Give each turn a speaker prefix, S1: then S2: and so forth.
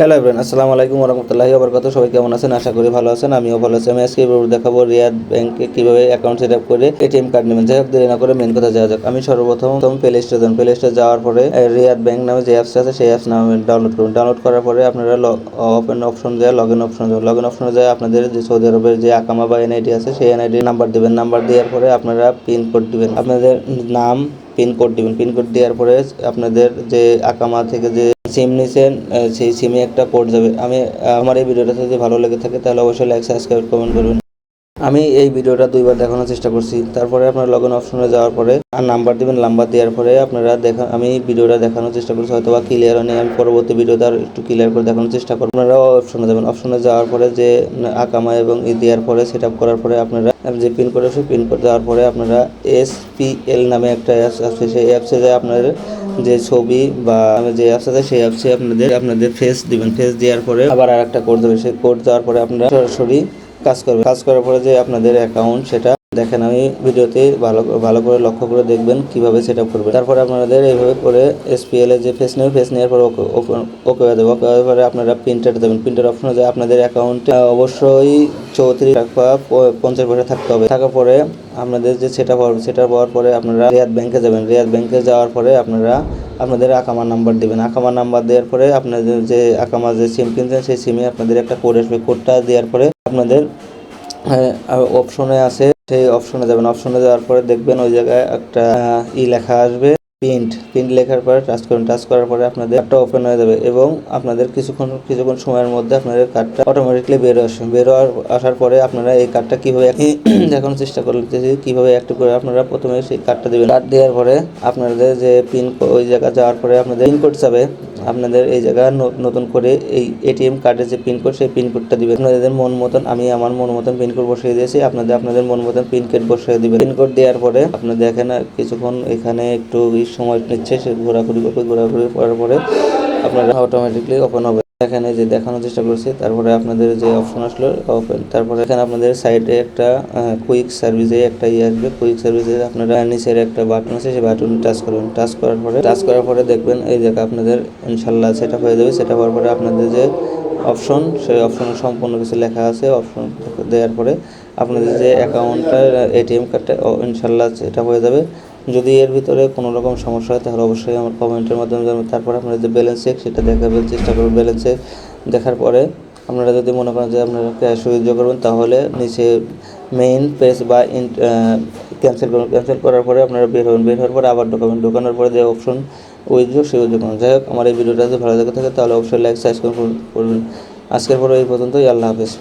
S1: Hello everyone, আসসালামু আলাইকুম ওয়া রাহমাতুল্লাহি ওয়া বারাকাতুহু। সবাই কেমন আছেন? আশা করি ভালো আছেন। আমিও ভালো আছি। আমি আজকে দেখাবো রিয়াদ ব্যাংকে কিভাবে অ্যাকাউন্ট সেট আপ করে এটিএম কার্ড নেবেন। যাই হোক, দেরি না করে মেন কথা যাওয়া যাক। আমি সর্বপ্রথম প্লে স্টোরে প্লে স্টোরে যাওয়ার পরে রিয়াদ ব্যাংক নামে যে অ্যাপস আছে সেই অ্যাপস নামে ডাউনলোড করুন। ডাউনলোড করার পরে আপনারা ওপেন অপশন যায়, লগ ইন অপশন যাবে। লগ ইন অপশনে যায় আপনাদের যে সৌদি আরবের যে আকামা বা এনআইডি আছে সেই এনআইডি নাম্বার দেবেন। নাম্বার দেওয়ার পরে আপনারা পিন কোড দিবেন, আপনাদের নাম পিনকোড দিবেন। পিনকোড দেওয়ার পরে আপনাদের যে আকামা থেকে যে সিম নিছেন সেই সিমে একটা কোড যাবে। আমার এই ভিডিওটা যদি ভালো লেগে থাকে তাহলে অবশ্যই লাইক, সাবস্ক্রাইব, কমেন্ট করবেন। আমি এই ভিডিওটা দুইবার দেখানোর চেষ্টা করছি। তারপরে আপনারা লগ ইন অপশনে যাওয়ার পরে আর নাম্বার দিবেন। নাম্বার দেওয়ার পরে আপনারা আমি ভিডিওটা দেখানোর চেষ্টা করছি, হয়তো বা ক্লিয়ার হয়নি। আমি পরবর্তী ভিডিওতে আর একটু ক্লিয়ার করে দেখানোর চেষ্টা করব। আপনারা অপশনে যাবেন। অপশনে যাওয়ার পরে যে আকামা এবং দেওয়ার পরে সেট আপ করার পরে আপনারা যে পিন কোড আছে পিন কোড দেওয়ার পরে আপনারা SPL নামে একটা অ্যাপস আছে, সেই অ্যাপসে যায় আপনাদের যে ছবি বা যে অ্যাপস আছে সেই অ্যাপসে আপনাদের ফেস দিবেন। ফেস দেওয়ার পরে আবার আর একটা কোড দেবে। সেই কোড দেওয়ার পরে আপনারা সরাসরি কাজ করবে। কাজ করার পরে যে আপনাদের অ্যাকাউন্ট সেটা দেখেন, আমি ভিডিওতে ভালো করে লক্ষ্য করে দেখবেন কিভাবে সেট আপ করবে। তারপরে আপনাদের এইভাবে করে SPL এর যে ফেস নেবে, ফেস নেওয়ার পরে ওকে হয়ে যাবে। ওকে হওয়ার পরে আপনারা প্রিন্টার দেবেন। প্রিন্টার অপশনে যায় আপনাদের অ্যাকাউন্টে অবশ্যই 34 টাকা 50 পয়সা থাকতে হবে। থাকার পরে আপনাদের যে সেট আপ হবে, সেট আপ হওয়ার পরে আপনারা রিয়াদ ব্যাংকে যাবেন। রিয়াদ ব্যাংকে যাওয়ার পরে আপনারা আপনাদের আকামার নাম্বার দেবেন। আকামার নাম্বার দেওয়ার পরে আপনাদের যে আকামার যে সিম কিনছেন সেই সিমে আপনাদের একটা কোড আসবে। কোডটা দেওয়ার পরে আপনাদের অপশনে আছে, সেই অপশনে যাবেন। অপশনে যাওয়ার পরে দেখবেন ওই জায়গায় একটা লেখা আসবে প্রিন্ট লেখার পরে টাচ করুন। টাচ করার পরে আপনাদের কার্ডটা ওপেন হয়ে যাবে এবং আপনাদের কিছুক্ষণ সময়ের মধ্যে আপনাদের কার্ডটা অটোমেটিকলি আসার পরে আপনারা এই কার্ডটা কীভাবে দেখানোর চেষ্টা করতেছি কীভাবে অ্যাক্টিভ করে। আপনারা প্রথমে সেই কার্ডটা দেবেন। কার্ড দেওয়ার পরে আপনাদের যে ওই জায়গা যাওয়ার পরে আপনাদের পিনকোড যাবে। আপনাদের এই জায়গায় নতুন করে এই এটিএম কার্ডের যে পিনকোড সেই পিনকোডটা দিবেন। আপনাদের মন মতন, আমি আমার মন মতন পিনকোড বসিয়ে দিয়েছি, আপনাদের মন মতন পিনকোড বসিয়ে দিবেন। পিনকোড দেওয়ার পরে আপনি দেখেন কিছুক্ষণ এখানে একটু সময় নিচ্ছে, সে ঘোরাঘুরি করার পরে আপনারা অটোমেটিকলি ওপেন হবে। এখানে যে দেখানোর চেষ্টা করছি। তারপরে আপনাদের যে অপশন আসলো ওপেন। তারপরে এখানে আপনাদের সাইডে একটা কুইক সার্ভিসে একটা আসবে। কুইক সার্ভিসে আপনারা নিচের একটা বাটন আছে, সেই বাটন টাচ করবেন। টাচ করার পরে দেখবেন এই জায়গা আপনাদের ইনশাল্লাহ সেট আপ হয়ে যাবে। সেট আপ হওয়ার পরে আপনাদের যে অপশন, সেই অপশনে সম্পূর্ণ কিছু লেখা আছে। অপশন দেওয়ার পরে আপনাদের যে অ্যাকাউন্টটা এটিএম কার্ডটা ইনশাল্লাহ সেটা হয়ে যাবে। যদি এর ভিতরে কোনো রকম সমস্যা হয় তাহলে অবশ্যই আমার কমেন্টের মাধ্যমে জানাবেন। তারপর আপনারা যে ব্যালেন্স চেক সেটা দেখাবেন, চেষ্টা করবেন। ব্যালেন্স চেক দেখার পরে আপনারা যদি মনে করেন যে আপনারা ক্যাশ উইথড্র করবেন তাহলে নিচে মেইন পেজ বা ক্যান্সেল করুন। ক্যান্সেল করার পরে আপনারা বের হওয়ার পরে আবার ঢোকানোর পরে যে অপশন উইথড্র সেই উইথড্র করুন। যাই হোক, আমার এই ভিডিওটা যদি ভালো লেগে থাকে তাহলে অবশ্যই লাইক, সাবস্ক্রাইব করবেন। আজকের পরে এই পর্যন্তই। আল্লাহ হাফেজ।